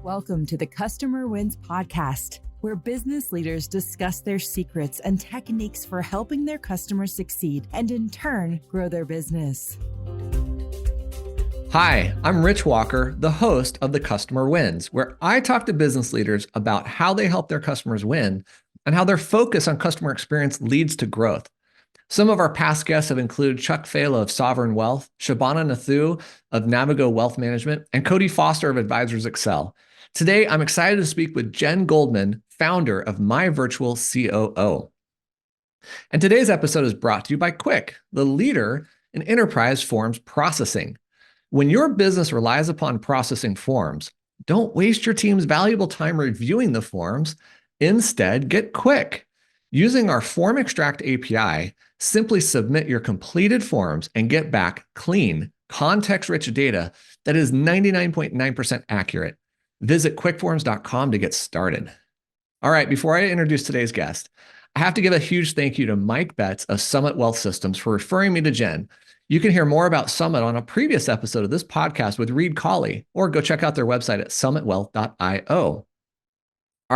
Welcome to the Customer Wins podcast, where business leaders discuss their secrets and techniques for helping their customers succeed and in turn grow their business. Hi, I'm Rich Walker, the host of the Customer Wins, where I talk to business leaders about how they help their customers win and how their focus on customer experience leads to growth. Some of our past guests have included Chuck Fala of Sovereign Wealth, Shabana Nathu of Navigo Wealth Management, and Cody Foster of Advisors Excel. Today, I'm excited to speak with Jen Goldman, founder of My Virtual COO. And today's episode is brought to you by Quick, the leader in enterprise forms processing. When your business relies upon processing forms, don't waste your team's valuable time reviewing the forms. Instead, get Quick. Using our Form Extract API, simply submit your completed forms and get back clean, context-rich data that is 99.9% accurate. Visit quickforms.com to get started. All right, before I introduce today's guest, I have to give a huge thank you to Mike Betts of Summit Wealth Systems for referring me to Jen. You can hear more about Summit on a previous episode of this podcast with Reed Colley, or go check out their website at summitwealth.io. All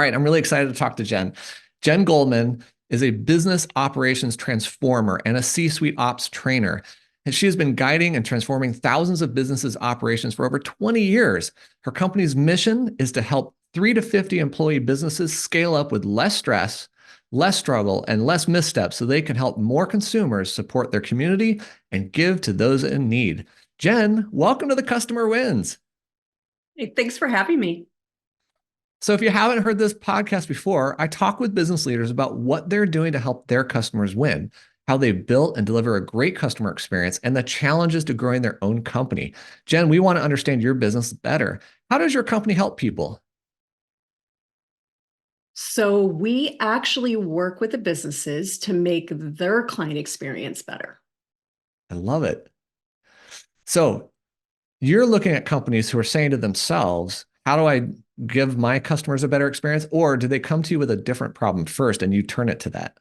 right, I'm really excited to talk to Jen. Jen Goldman is a business operations transformer and a C-suite ops trainer. And she has been guiding and transforming thousands of businesses' operations for over 20 years. Her company's mission is to help 3 to 50 employee businesses scale up with less stress, less struggle, and less missteps so they can help more consumers support their community and give to those in need. Jen, welcome to the Customer Wins. Hey, thanks for having me. So if you haven't heard this podcast before, I talk with business leaders about what they're doing to help their customers win, how they've built and deliver a great customer experience, and the challenges to growing their own company. Jen, we want to understand your business better. How does your company help people? So we actually work with the businesses to make their client experience better. I love it. So you're looking at companies who are saying to themselves, how do I give my customers a better experience? Or do they come to you with a different problem first and you turn it to that?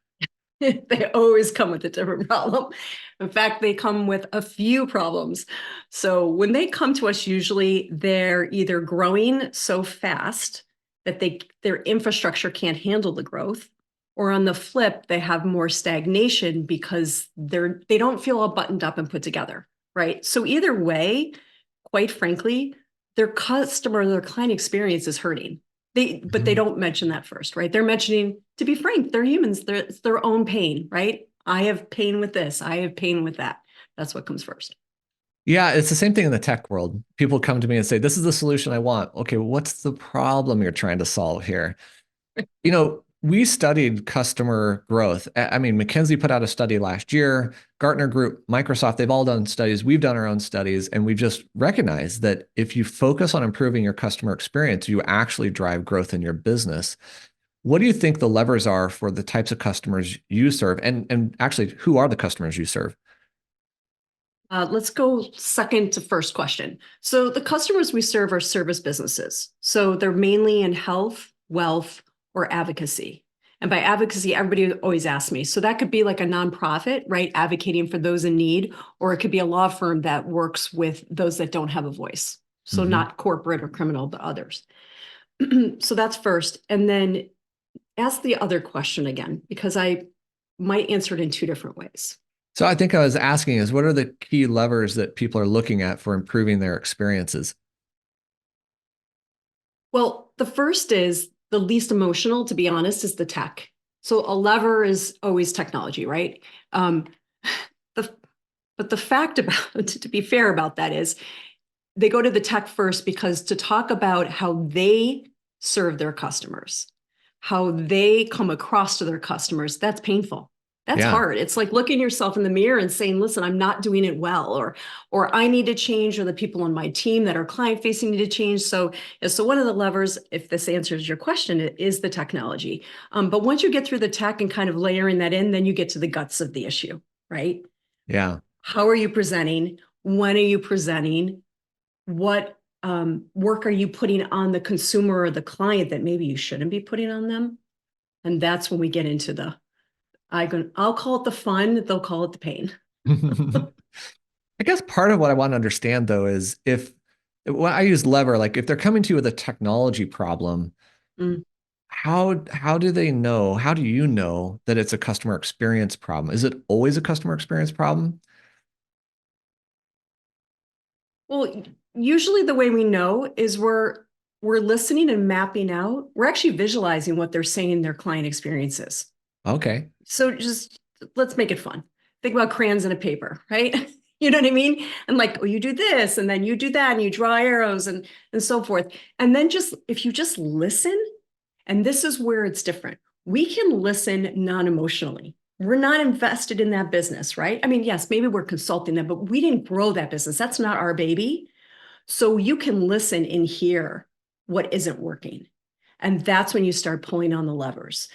They always come with a different problem. In fact, they come with a few problems. So when they come to us, usually they're either growing so fast that their infrastructure can't handle the growth, or on the flip, they have more stagnation because they don't feel all buttoned up and put together, right? So either way, quite frankly, their client experience is hurting. But they don't mention that first, right? They're mentioning, to be frank, they're humans. It's their own pain, right? I have pain with this. I have pain with that. That's what comes first. Yeah, it's the same thing in the tech world. People come to me and say, this is the solution I want. Okay, what's the problem you're trying to solve here? We studied customer growth. I mean, McKinsey put out a study last year, Gartner Group, Microsoft, they've all done studies. We've done our own studies, and we've just recognized that if you focus on improving your customer experience, you actually drive growth in your business. What do you think the levers are for the types of customers you serve? And actually, who are the customers you serve? Let's go second to first question. So the customers we serve are service businesses. So they're mainly in health, wealth, or advocacy. And by advocacy, everybody always asks me. So that could be like a nonprofit, right? Advocating for those in need, or it could be a law firm that works with those that don't have a voice. So not corporate or criminal, but others. So that's first. And then ask the other question again, because I might answer it in two different ways. So I think I was asking is, what are the key levers that people are looking at for improving their experiences? Well, the first is the least emotional, to be honest, is the tech. So a lever is always technology, right? But the fact about, to be fair about that is, they go to the tech first because to talk about how they serve their customers, how they come across to their customers, that's painful. That's hard. It's like looking yourself in the mirror and saying, listen, I'm not doing it well, or I need to change, or the people on my team that are client facing need to change. So one of the levers, if this answers your question, is the technology. But once you get through the tech and kind of layering that in, then you get to the guts of the issue, right? Yeah. How are you presenting? When are you presenting? What work are you putting on the consumer or the client that maybe you shouldn't be putting on them? And that's when we get into I'll call it the fun, they'll call it the pain. I guess part of what I want to understand, though, is if when I use lever, like if they're coming to you with a technology problem, Mm. how do they know? How do you know that it's a customer experience problem? Is it always a customer experience problem? Well, usually the way we know is we're listening and mapping out. We're actually visualizing what they're saying their client experience is. Okay. So just let's make it fun. Think about crayons and a paper, right? You know what I mean? And like, oh, you do this, and then you do that, and you draw arrows and so forth. And then just if you just listen, and this is where it's different. We can listen non-emotionally. We're not invested in that business, right? I mean, yes, maybe we're consulting them, but we didn't grow that business. That's not our baby. So you can listen and hear what isn't working. And that's when you start pulling on the levers.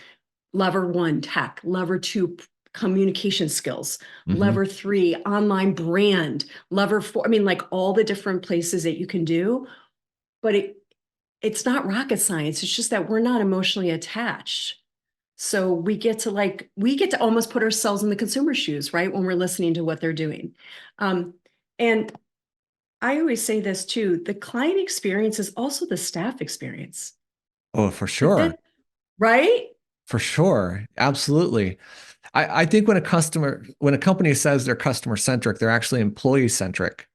Lever one, tech. Lever two, communication skills. Lever three, online brand. Lever four, I mean, like all the different places that you can do. But it's not rocket science. It's just that we're not emotionally attached. So we get to almost put ourselves in the consumer shoes, right? When we're listening to what they're doing. And I always say this too, the client experience is also the staff experience. Oh, for Like sure. that, right? For sure. Absolutely. I think when a company says they're customer centric, they're actually employee centric,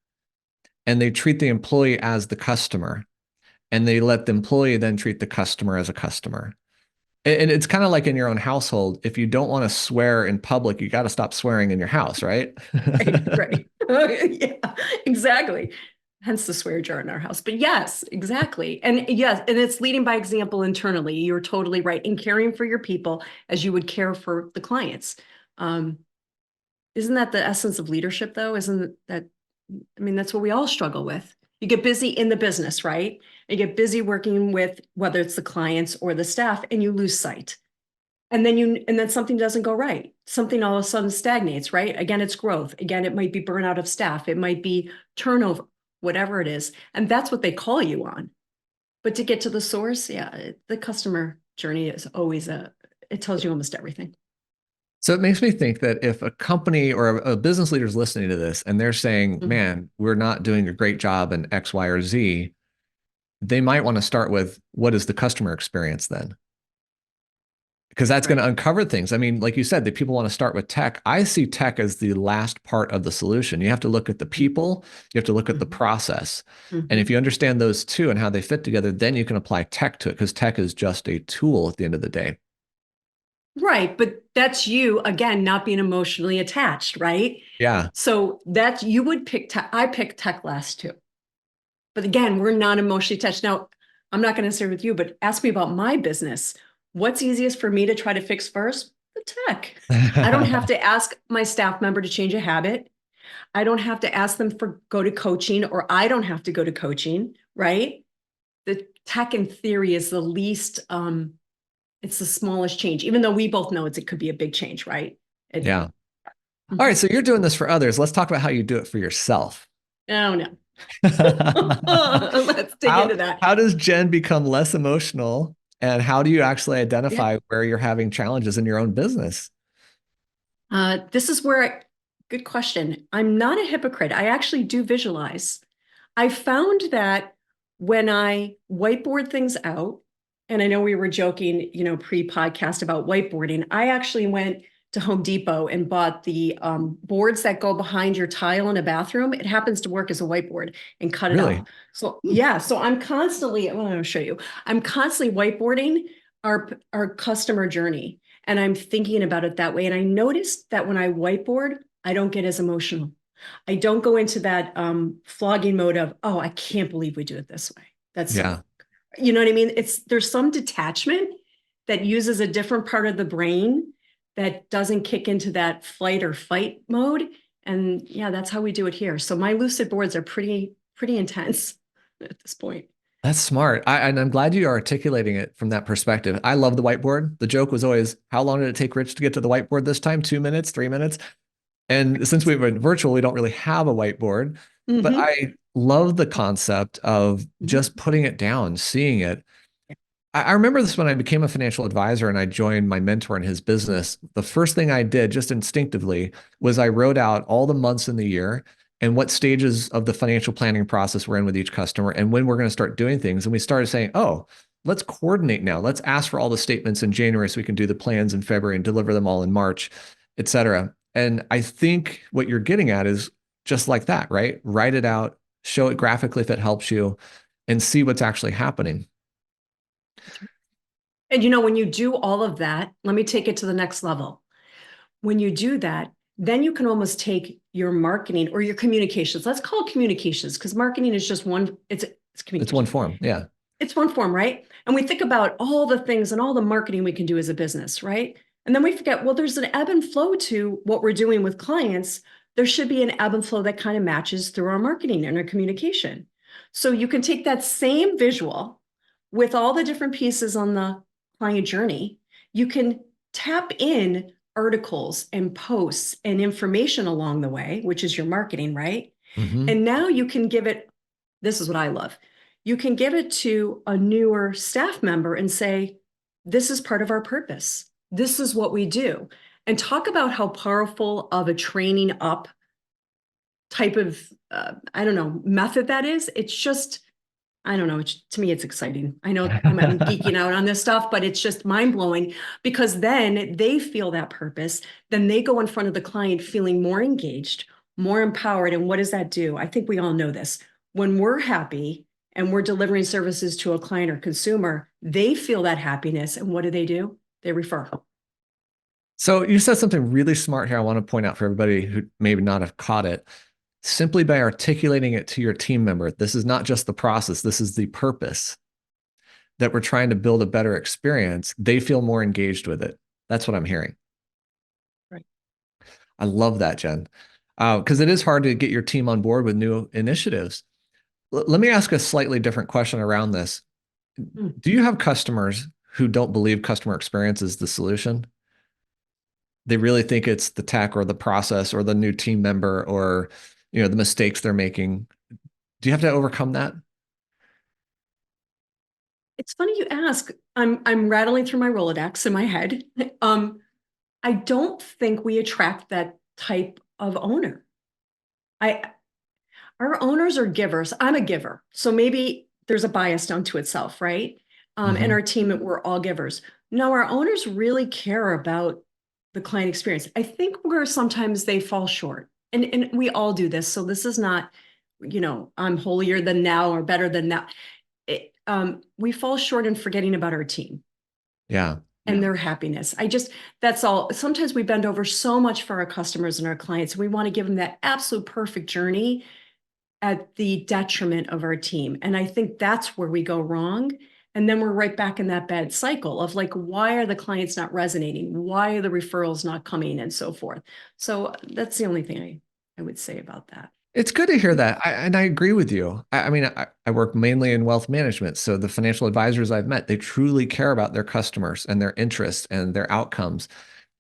and they treat the employee as the customer, and they let the employee then treat the customer as a customer. And it's kind of like in your own household. If you don't want to swear in public, you got to stop swearing in your house, right? Right. Yeah, exactly. Hence the swear jar in our house. But yes, exactly. And yes, and it's leading by example internally. You're totally right. In caring for your people as you would care for the clients. Um, isn't that the essence of leadership though? Isn't that, I mean, that's what we all struggle with. You get busy in the business, right? You get busy working with whether it's the clients or the staff, and you lose sight. And then something doesn't go right. Something all of a sudden stagnates, right? Again, it's growth. Again, it might be burnout of staff. It might be turnover, whatever it is. And that's what they call you on. But to get to the source, yeah, the customer journey is always it tells you almost everything. So it makes me think that if a company or a business leader is listening to this and they're saying, Mhm. man, we're not doing a great job in X, Y, or Z, they might want to start with what is the customer experience then? Because that's going Right. to uncover things. I mean, like you said, that people want to start with tech. I see tech as the last part of the solution. You have to look at the people, you have to look at the Mhm. process. And if Mhm. you understand those two and how they fit together, then you can apply tech to it because tech is just a tool at the end of the day. Right. But that's you, again, not being emotionally attached, right? Yeah. So that's, you would pick tech. I picked tech last too. But again, we're not emotionally attached. Now, I'm not going to share with you, but ask me about my business. What's easiest for me to try to fix first? The tech. I don't have to ask my staff member to change a habit. I don't have to ask them for go to coaching, or I don't have to go to coaching, right? The tech in theory is the least, it's the smallest change, even though we both know it could be a big change, right? Yeah. All right. Mhm. So you're doing this for others. Let's talk about how you do it for yourself. Oh, no. Let's dig How into that. how does Jen become less emotional, and how do you actually Yeah. identify where you're having challenges in your own business? This is where good question. I'm not a hypocrite. I actually do visualize. I found that when I whiteboard things out, and I know we were joking, pre-podcast about whiteboarding, I actually went to Home Depot and bought the boards that go behind your tile in a bathroom. It happens to work as a whiteboard, and cut it Really? up. So yeah, so I'm constantly, well, I'll show you. I'm constantly whiteboarding our customer journey. And I'm thinking about it that way. And I noticed that when I whiteboard, I don't get as emotional. I don't go into that flogging mode of, oh, I can't believe we do it this way. That's Yeah. so, you know what I mean? There's some detachment that uses a different part of the brain that doesn't kick into that flight or fight mode. And yeah, that's how we do it here. So my lucid boards are pretty intense at this point. That's smart. And I'm glad you are articulating it from that perspective. I love the whiteboard. The joke was always, how long did it take Rich to get to the whiteboard this time? 2 minutes, 3 minutes? And since we've been virtual, we don't really have a whiteboard. But Mm-hmm. I love the concept of Mm-hmm. just putting it down, seeing it. I remember this when I became a financial advisor and I joined my mentor in his business. The first thing I did, just instinctively, was I wrote out all the months in the year and what stages of the financial planning process we're in with each customer and when we're going to start doing things. And we started saying, oh, let's coordinate now. Let's ask for all the statements in January so we can do the plans in February and deliver them all in March, et cetera. And I think what you're getting at is just like that, right? Write it out, show it graphically if it helps you, and see what's actually happening. And when you do all of that, let me take it to the next level. When you do that, then you can almost take your marketing or your communications. Let's call it communications, because marketing is just one, it's communication. It's one form. Yeah. It's one form, right? And we think about all the things and all the marketing we can do as a business, right? And then we forget, well, there's an ebb and flow to what we're doing with clients. There should be an ebb and flow that kind of matches through our marketing and our communication. So you can take that same visual with all the different pieces on the client journey. You can tap in articles and posts and information along the way, which is your marketing, right? Mm-hmm. And now you can give it, this is what I love. You can give it to a newer staff member and say, this is part of our purpose. This is what we do. And talk about how powerful of a training up type of, method that is. It's just, I don't know. To me, it's exciting. I know I'm geeking out on this stuff, but it's just mind blowing, because then they feel that purpose. Then they go in front of the client feeling more engaged, more empowered. And what does that do? I think we all know this. When we're happy and we're delivering services to a client or consumer, they feel that happiness. And what do? They refer. So you said something really smart here I want to point out for everybody who maybe not have caught it. Simply by articulating it to your team member, this is not just the process, this is the purpose, that we're trying to build a better experience, they feel more engaged with it. That's what I'm hearing. Right. I love that, Jen, because it is hard to get your team on board with new initiatives. Let me ask a slightly different question around this. Do you have customers who don't believe customer experience is the solution? They really think it's the tech or the process or the new team member or the mistakes they're making. Do you have to overcome that? It's funny you ask. I'm rattling through my Rolodex in my head. I don't think we attract that type of owner. Our owners are givers. I'm a giver, so maybe there's a bias unto itself, right? And our team, we're all givers. No, our owners really care about the client experience. I think where sometimes they fall short, and we all do this. So this is not, I'm holier than thou or better than that. We fall short in forgetting about our team. Yeah. And their happiness. That's all. Sometimes we bend over so much for our customers and our clients. We want to give them that absolute perfect journey at the detriment of our team. And I think that's where we go wrong. And then we're right back in that bad cycle of like, why are the clients not resonating? Why are the referrals not coming and so forth? So that's the only thing I would say about that. It's good to hear that. And I agree with you. I work mainly in wealth management. So the financial advisors I've met, they truly care about their customers and their interests and their outcomes.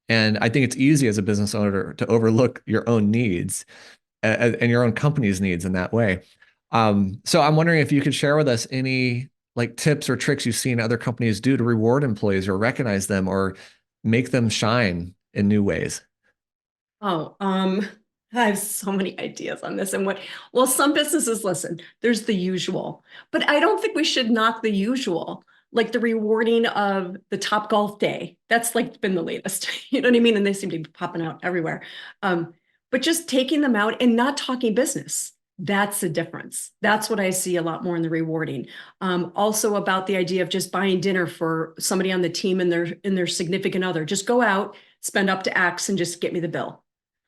And I think it's easy as a business owner to overlook your own needs and your own company's needs in that way. So I'm wondering if you could share with us any like tips or tricks you've seen other companies do to reward employees or recognize them or make them shine in new ways. I have so many ideas on this. Well, some businesses, listen, there's the usual, but I don't think we should knock the usual, like the rewarding of the Top Golf Day. That's like been the latest, you know what I mean? And they seem to be popping out everywhere. But just taking them out and not talking business. That's the difference. That's what I see a lot more in the rewarding. Also about the idea of just buying dinner for somebody on the team and their significant other. Just go out, spend up to X and just get me the bill.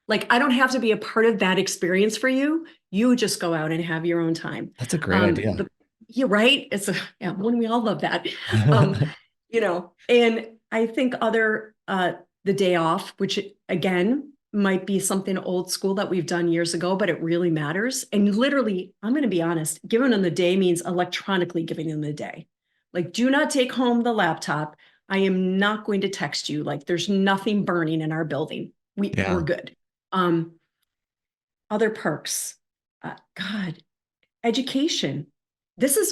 Like, I don't have to be a part of that experience for you. You just go out and have your own time. That's a great idea. You're right. When we all love that. And I think the day off, which again, might be something old school that we've done years ago, but it really matters. And literally, I'm going to be honest, giving them the day means electronically giving them the day. Like, do not take home the laptop. I am not going to text you. Like, there's nothing burning in our building. We're good. Other perks, God, education. This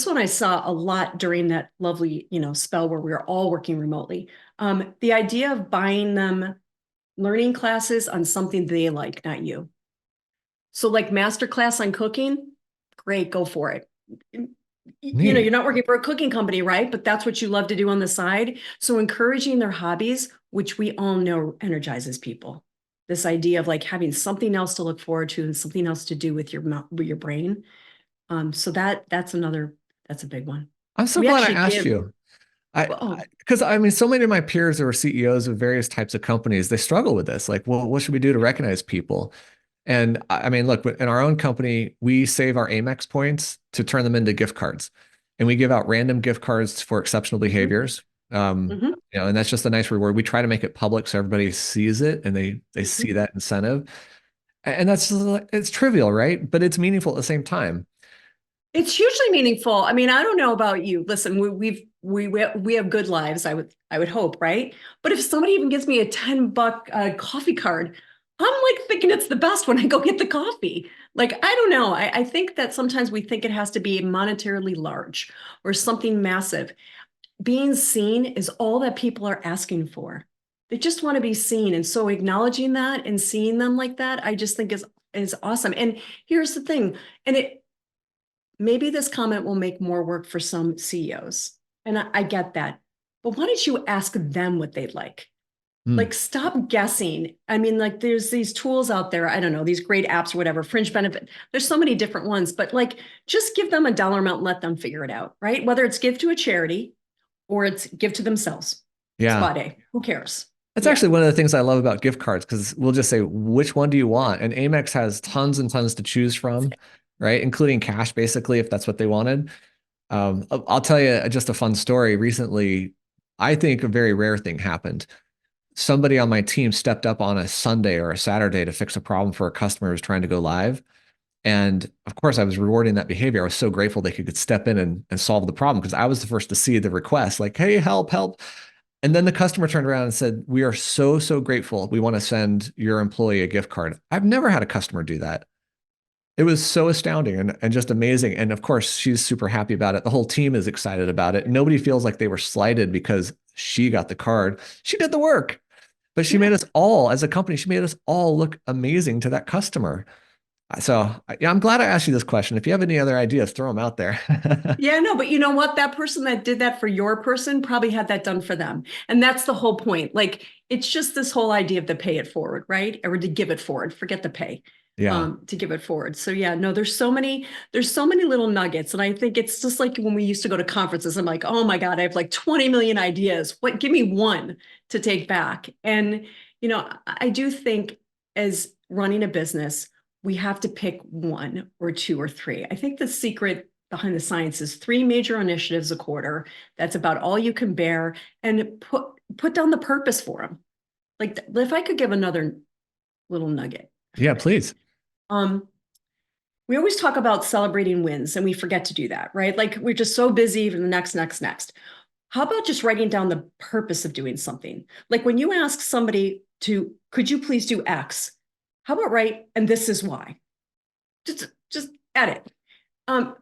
one I saw a lot during that lovely, spell where we were all working remotely. The idea of buying them learning classes on something they like, not you. So like masterclass on cooking, great, go for it. Neat. You're not working for a cooking company, right? But that's what you love to do on the side. So encouraging their hobbies, which we all know energizes people. This idea of like having something else to look forward to and something else to do with your brain. So that's a big one. I'm so We glad I actually asked give, you. oh, Because I mean, so many of my peers who are CEOs of various types of companies, they struggle with this. Like, well, what should we do to recognize people? And I mean, look, in our own company, we save our Amex points to turn them into gift cards. And we give out random gift cards for exceptional behaviors. mhm, And that's just a nice reward. We try to make it public so everybody sees it and they see mhm. that incentive. And that's just, it's trivial, right? But it's meaningful at the same time. It's hugely meaningful. I mean, I don't know about you. Listen, we have good lives. I would hope, right? But if somebody even gives me a $10 coffee card, I'm like thinking it's the best when I go get the coffee. Like, I don't know. I think that sometimes we think it has to be monetarily large or something massive. Being seen is all that people are asking for. They just want to be seen. And so acknowledging that and seeing them like that, I just think is awesome. And here's the thing, and maybe this comment will make more work for some CEOs. And I get that. But why don't you ask them what they'd like? Hmm. Like, stop guessing. I mean, like, there's these tools out there. I don't know, these great apps or whatever, fringe benefit. There's so many different ones, but like, just give them a dollar amount and let them figure it out, right? Whether it's give to a charity or it's give to themselves. Yeah. Spa day. Who cares? That's Yeah. actually one of the things I love about gift cards because we'll just say, which one do you want? And Amex has tons and tons to choose from, right? Including cash, basically, if that's what they wanted. I'll tell you just a fun story. Recently, I think a very rare thing happened. Somebody on my team stepped up on a Sunday or a Saturday to fix a problem for a customer who was trying to go live. And of course, I was rewarding that behavior. I was so grateful they could step in and solve the problem because I was the first to see the request, like, hey, help, help. And then the customer turned around and said, we are so, so grateful. We want to send your employee a gift card. I've never had a customer do that. It was so astounding and just amazing. And of course, she's super happy about it. The whole team is excited about it. Nobody feels like they were slighted because she got the card. She did the work, but she Yeah. made us all, as a company, she made us all look amazing to that customer. So yeah, I'm glad I asked you this question. If you have any other ideas, throw them out there. Yeah, no, but you know what? That person that did that for your person probably had that done for them. And that's the whole point. Like, it's just this whole idea of the pay it forward, right? Or to give it forward, forget the pay, Yeah. to give it forward. So yeah, no, there's so many little nuggets. And I think it's just like when we used to go to conferences, I'm like, oh my God, I have like 20 million ideas. What, give me one to take back. And, I do think as running a business, we have to pick one or two or three. I think the secret behind the science is three major initiatives a quarter. That's about all you can bear, and put down the purpose for them. Like, if I could give another little nugget, Yeah, please. um, we always talk about celebrating wins and we forget to do that, right? Like, we're just so busy for the next. How about just writing down the purpose of doing something? Like, when you ask somebody could you please do X? How about write, and this is why? Just add it. Um,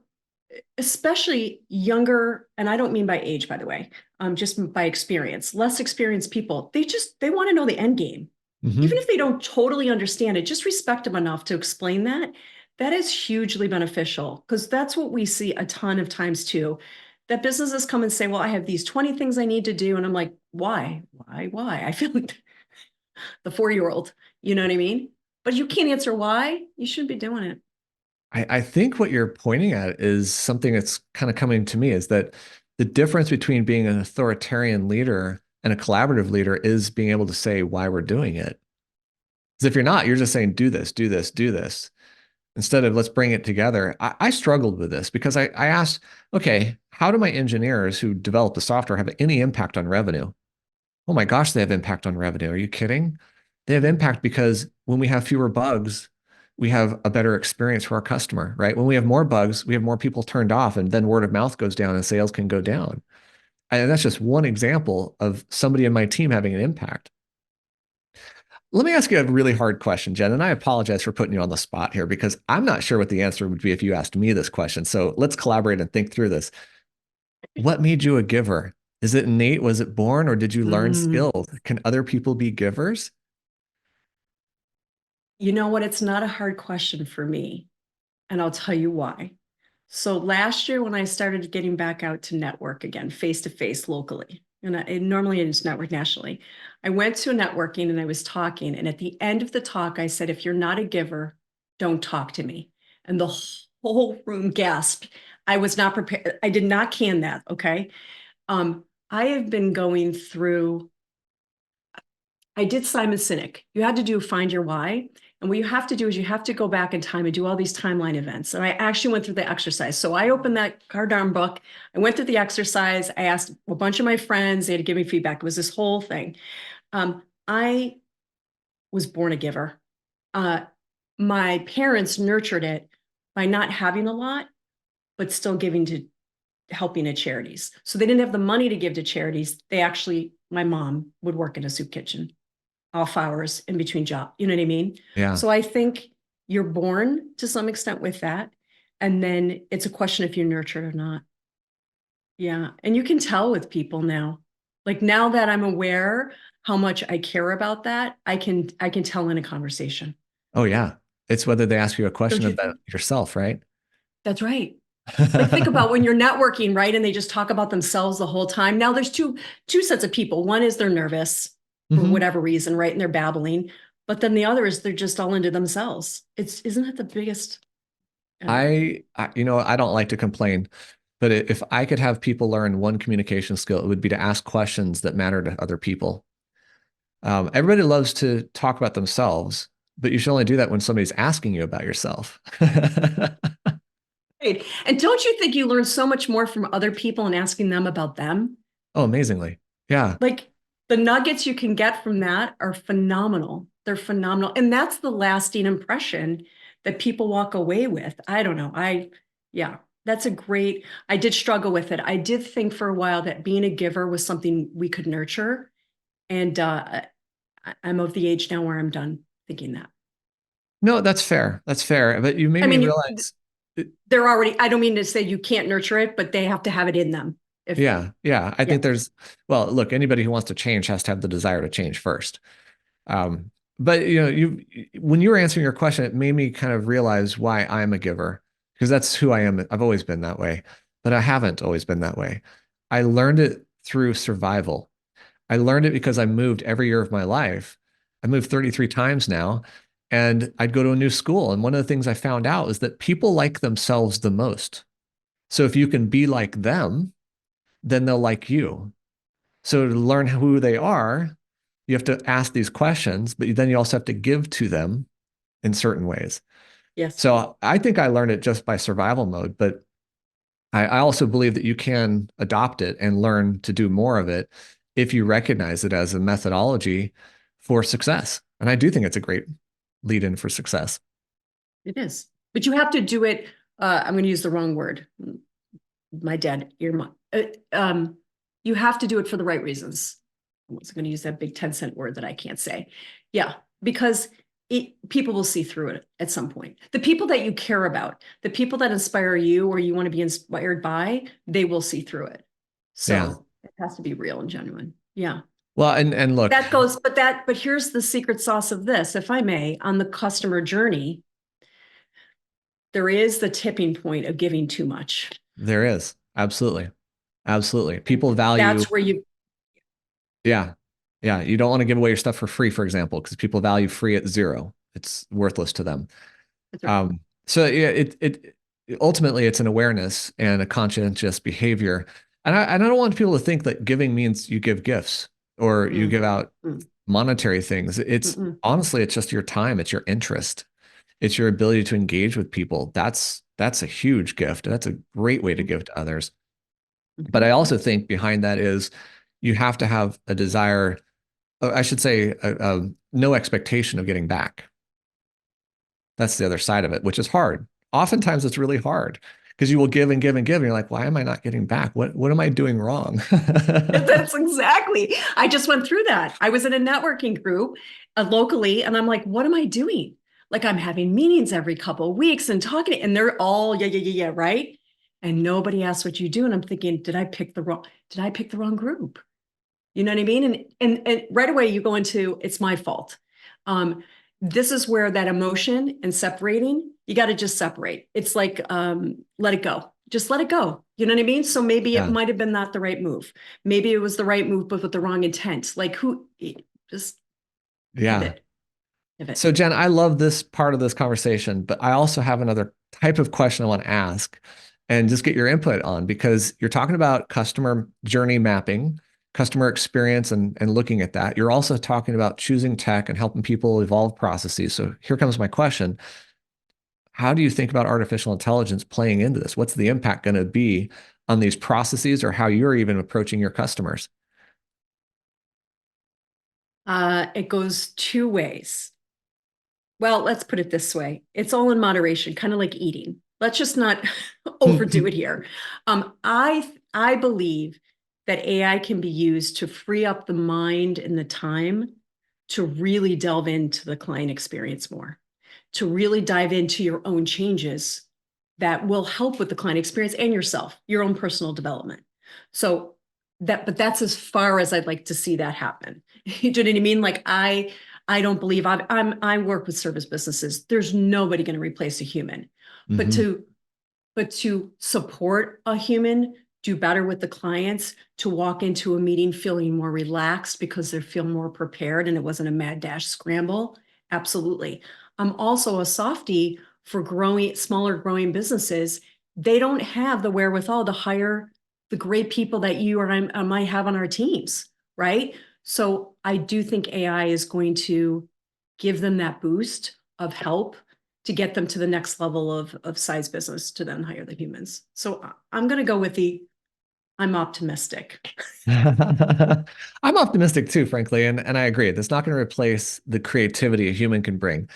Especially younger, and I don't mean by age, by the way, just by experience, less experienced people, they want to know the end game. Even Hmm. if they don't totally understand it, just respect them enough to explain that. That is hugely beneficial because that's what we see a ton of times too. That businesses come and say, well, I have these 20 things I need to do. And I'm like, why? Why? I feel like the 4-year-old, you know what I mean? But you can't answer why, you shouldn't be doing it. I think what you're pointing at is something that's kind of coming to me is that the difference between being an authoritarian leader and a collaborative leader is being able to say why we're doing it. Because if you're not, you're just saying, do this, do this, do this, instead of let's bring it together. I struggled with this because I asked, okay, how do my engineers who develop the software have any impact on revenue? Oh my gosh, they have impact on revenue. Are you kidding? They have impact because when we have fewer bugs, we have a better experience for our customer, right? When we have more bugs, we have more people turned off, and then word of mouth goes down and sales can go down. And that's just one example of somebody in my team having an impact. Let me ask you a really hard question, Jen, and I apologize for putting you on the spot here because I'm not sure what the answer would be if you asked me this question. So let's collaborate and think through this. What made you a giver? Is it innate? Was it born, or did you learn Mm. skills? Can other people be givers? You know what? It's not a hard question for me, and I'll tell you why. So last year when I started getting back out to network again, face to face locally, and normally I just network nationally, I went to a networking and I was talking. And at the end of the talk, I said, if you're not a giver, don't talk to me. And the whole room gasped. I was not prepared. I did not can that. Okay. I have been going through, I did Simon Sinek. You had to do find your why. And what you have to do is you have to go back in time and do all these timeline events. And I actually went through the exercise. So I opened that Cardone book. I went through the exercise. I asked a bunch of my friends. They had to give me feedback. It was this whole thing. I was born a giver. My parents nurtured it by not having a lot, but still giving to helping at charities. So they didn't have the money to give to charities. They actually, my mom would work in a soup kitchen off hours in between jobs. You know what I mean? Yeah. So I think you're born to some extent with that. And then it's a question if you're nurtured or not. Yeah. And you can tell with people now. Like now that I'm aware how much I care about that, I can tell in a conversation. Oh yeah. It's whether they ask you a question Don't you about think? yourself, right? That's right. Like think about when you're networking, right? And they just talk about themselves the whole time. Now there's two sets of people. One is they're nervous for Mhm. whatever reason, right? And they're babbling. But then the other is they're just all into themselves. Isn't it the biggest? I don't like to complain, but if I could have people learn one communication skill, it would be to ask questions that matter to other people. Everybody loves to talk about themselves, but you should only do that when somebody's asking you about yourself. Right. And don't you think you learn so much more from other people and asking them about them? Oh, amazingly. Yeah. Like the nuggets you can get from that are phenomenal. They're phenomenal. And that's the lasting impression that people walk away with. I don't know. Yeah, that's a great, I did struggle with it. I did think for a while that being a giver was something we could nurture. And I'm of the age now where I'm done thinking that. No, that's fair. That's fair. But you made I me mean, realize, they're already, I don't mean to say you can't nurture it, but they have to have it in them. If, yeah, yeah. I yeah. think well, look, anybody who wants to change has to have the desire to change first. Um, but when you were answering your question, it made me kind of realize why I'm a giver, because that's who I am. I've always been that way, but I haven't always been that way. I learned it through survival. I learned it because I moved every year of my life. I moved 33 times now, and I'd go to a new school. And one of the things I found out is that people like themselves the most. So if you can be like them, then they'll like you. So to learn who they are, you have to ask these questions, but then you also have to give to them in certain ways. Yes. So I think I learned it just by survival mode, but I also believe that you can adopt it and learn to do more of it if you recognize it as a methodology for success. And I do think it's a great lead in for success. It is. But you have to do it. I'm going to use the wrong word. My dad, you have to do it for the right reasons. I was going to use that big 10-cent word that I can't say. Yeah, because people will see through it at some point. The people that you care about, the people that inspire you or you want to be inspired by, they will see through it. So Yeah. it has to be real and genuine. Yeah. Well, and look, That goes, but here's the secret sauce of this, if I may, on the customer journey, there is the tipping point of giving too much. there is. Absolutely. Absolutely. People value, That's where you, yeah. Yeah. You don't want to give away your stuff for free, for example, because people value free at zero. It's worthless to them. that's right. So yeah, it ultimately it's an awareness and a conscientious behavior. And I don't want people to think that giving means you give gifts or you give out Mm. monetary things. It's Mm-mm. honestly, it's just your time, it's your interest, it's your ability to engage with people. That's a huge gift. That's a great way to give to others. But I also think behind that is you have to have a desire, I should say, no expectation of getting back. That's the other side of it, which is hard. Oftentimes it's really hard because you will give and give and give. And you're like, why am I not getting back? What am I doing wrong? That's exactly. I just went through that. I was in a networking group locally, and I'm like, what am I doing? Like I'm having meetings every couple of weeks and talking, and they're all yeah, right? And nobody asks what you do. And I'm thinking, did I pick the wrong group? You know what I mean? And right away you go into it's my fault. this is where that emotion and separating, you got to just separate. It's like, let it go. Just let it go. You know what I mean? So maybe it might have been not the right move. Maybe it was the right move, but with the wrong intent. Like just pivot. So Jen, I love this part of this conversation, but I also have another type of question I want to ask and just get your input on, because you're talking about customer journey mapping, customer experience, and looking at that. You're also talking about choosing tech and helping people evolve processes. So here comes my question. How do you think about artificial intelligence playing into this? What's the impact going to be on these processes, or how you're even approaching your customers? It goes two ways. Well, let's put it this way. It's all in moderation, kind of like eating. Let's just not overdo it here. I believe that AI can be used to free up the mind and the time to really delve into the client experience more, to really dive into your own changes that will help with the client experience and yourself, your own personal development. But that's as far as I'd like to see that happen. You know what I mean? Like I don't believe I work with service businesses. There's nobody going to replace a human, but to support a human, do better with the clients, to walk into a meeting feeling more relaxed because they feel more prepared and it wasn't a mad dash scramble. Absolutely. I'm also a softie for smaller growing businesses. They don't have the wherewithal to hire the great people that you or I might have on our teams, right? So I do think AI is going to give them that boost of help to get them to the next level of size business to then hire the humans. So I'm going to go with I'm optimistic. I'm optimistic too, frankly, and I agree. That's not going to replace the creativity a human can bring.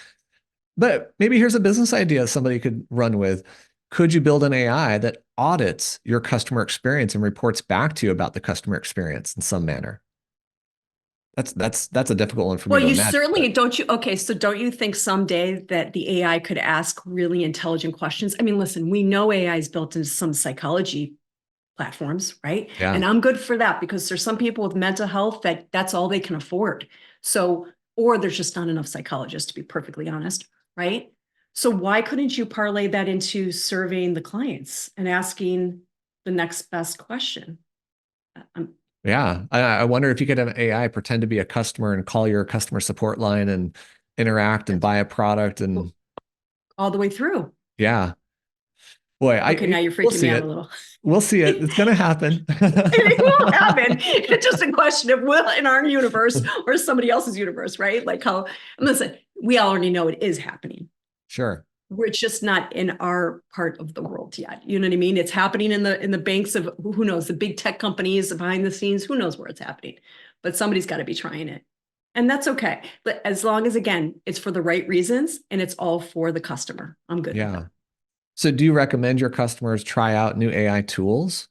But maybe here's a business idea somebody could run with. Could you build an AI that audits your customer experience and reports back to you about the customer experience in some manner? That's a difficult one for me Well, to you imagine. certainly don't you okay, so don't you think someday that the AI could ask really intelligent questions? I mean, listen, we know AI is built into some psychology platforms, right? Yeah. And I'm good for that because there's some people with mental health that's all they can afford. So, or there's just not enough psychologists, to be perfectly honest, right? So why couldn't you parlay that into surveying the clients and asking the next best question? Yeah. I wonder if you could have AI pretend to be a customer and call your customer support line and interact and buy a product and all the way through. yeah. Boy, Okay, now you're we'll freaking see me out it. a little. We'll see it. It's going to happen. It will happen. It's just a question of will in our universe or somebody else's universe, right? Like how, listen, we already know it is happening. Sure. We're just not in our part of the world yet. You know what I mean? It's happening in the banks of who knows, the big tech companies behind the scenes, who knows where it's happening. But somebody's got to be trying it. And that's okay. But as long as again, it's for the right reasons and it's all for the customer. I'm good with Yeah. that. So do you recommend your customers try out new AI tools?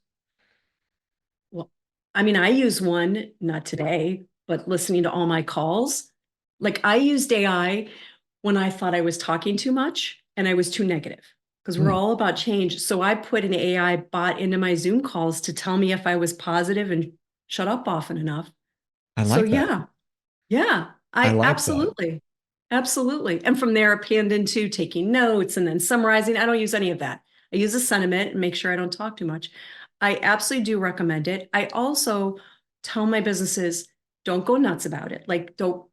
Well, I mean, I use one, not today, but listening to all my calls. Like I used AI when I thought I was talking too much and I was too negative because we're all about change. So I put an AI bot into my Zoom calls to tell me if I was positive and shut up often enough. I So like that. yeah, I I like that. absolutely, absolutely. And from there, I panned into taking notes and then summarizing. I don't use any of that. I use a sentiment and make sure I don't talk too much. I absolutely do recommend it. I also tell my businesses, don't go nuts about it. Like don't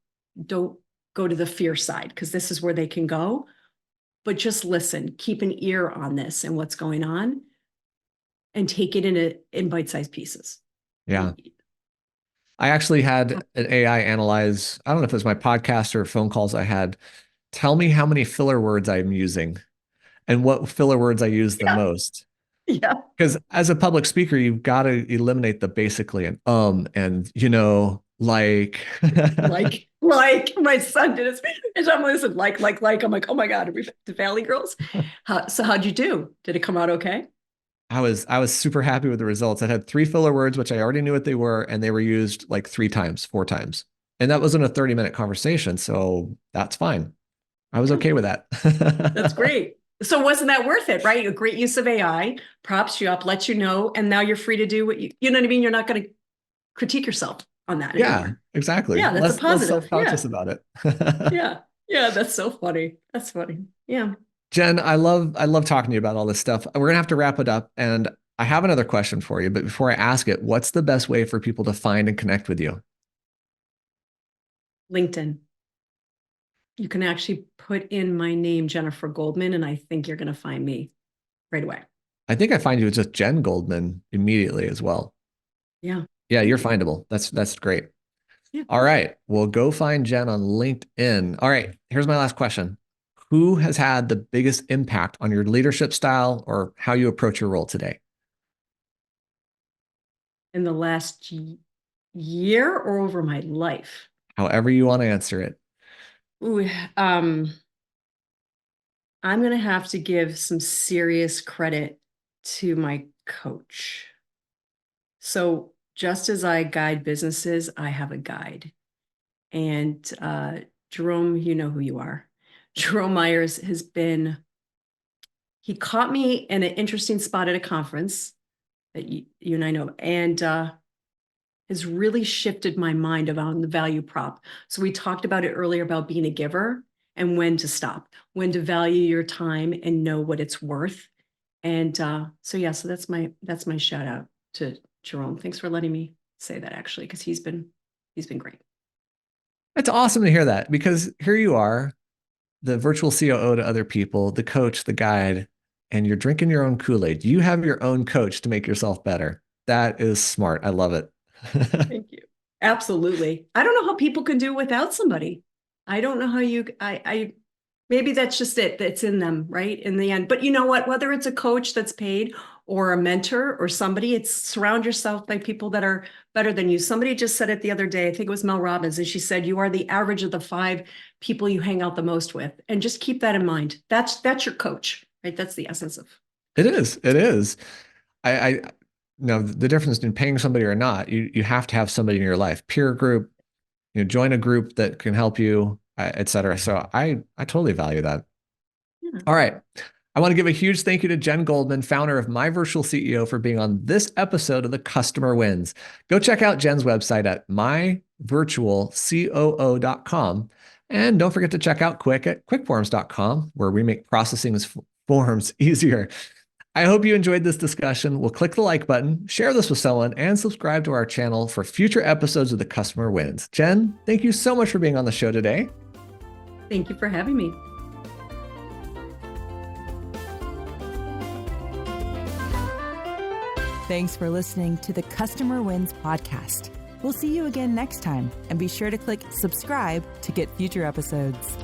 go to the fear side because this is where they can go. But just listen, keep an ear on this and what's going on, and take it in bite-sized pieces. Yeah. I actually had an AI analyze, I don't know if it was my podcast or phone calls I had, tell me how many filler words I'm using and what filler words I use the Yeah, most. yeah. Because as a public speaker, you've got to eliminate the basically and like like my son did his and I'm listening, like. I'm like, oh my God, are we back to Valley Girls? So how'd you do? Did it come out okay? I was super happy with the results. I had three filler words, which I already knew what they were, and they were used like three times, four times. And that wasn't a 30-minute conversation, so that's fine. I was Yeah, okay with that's that. great. So wasn't that worth it, right? A great use of AI, props you up, lets you know, and now you're free to do what you know what I mean? You're not going to critique yourself on that Yeah, anymore. exactly. Yeah, that's a Less positive. Yeah. self-conscious about it. Yeah. Yeah, that's so funny. That's funny. Yeah. Jen, I love talking to you about all this stuff. We're gonna have to wrap it up, and I have another question for you. But before I ask it, what's the best way for people to find and connect with you? LinkedIn. You can actually put in my name, Jennifer Goldman, and I think you're going to find me right away. I think I find you as just Jen Goldman immediately as well. Yeah. Yeah, you're findable. That's great. Yeah. All right. Well, go find Jen on LinkedIn. All right. Here's my last question. Who has had the biggest impact on your leadership style or how you approach your role today? In the last year or over my life? However you want to answer it. Ooh, I'm going to have to give some serious credit to my coach. So just as I guide businesses, I have a guide. And Jerome, you know who you are. Jerome Myers has been, he caught me in an interesting spot at a conference that you and I know, and has really shifted my mind around the value prop. So we talked about it earlier about being a giver and when to stop, when to value your time and know what it's worth. And so that's my shout out to Jerome. Thanks for letting me say that, actually, because he's been great. It's awesome to hear that, because here you are, the virtual COO to other people, the coach, the guide, and you're drinking your own Kool-Aid. You have your own coach to make yourself better. That is smart. I love it. Thank you. Absolutely. I don't know how people can do it without somebody. I don't know how I maybe that's just it. That's in them, right? In the end. But you know what? Whether it's a coach that's paid or a mentor or somebody, it's surround yourself by people that are better than you. Somebody just said it the other day. I think it was Mel Robbins, and she said, you are the average of the 5 people you hang out the most with. And just keep that in mind. That's your coach, right? That's the essence of. It is. It is. I know the difference in paying somebody or not. You have to have somebody in your life, peer group, join a group that can help you, et cetera. So I totally value that. Yeah. All right. I want to give a huge thank you to Jen Goldman, founder of My Virtual CEO, for being on this episode of The Customer Wins. Go check out Jen's website at myvirtualcoo.com. And don't forget to check out Quick at quickforms.com, where we make processing forms easier. I hope you enjoyed this discussion. We'll click the like button, share this with someone, and subscribe to our channel for future episodes of The Customer Wins. Jen, thank you so much for being on the show today. Thank you for having me. Thanks for listening to the Customer Wins podcast. We'll see you again next time, and be sure to click subscribe to get future episodes.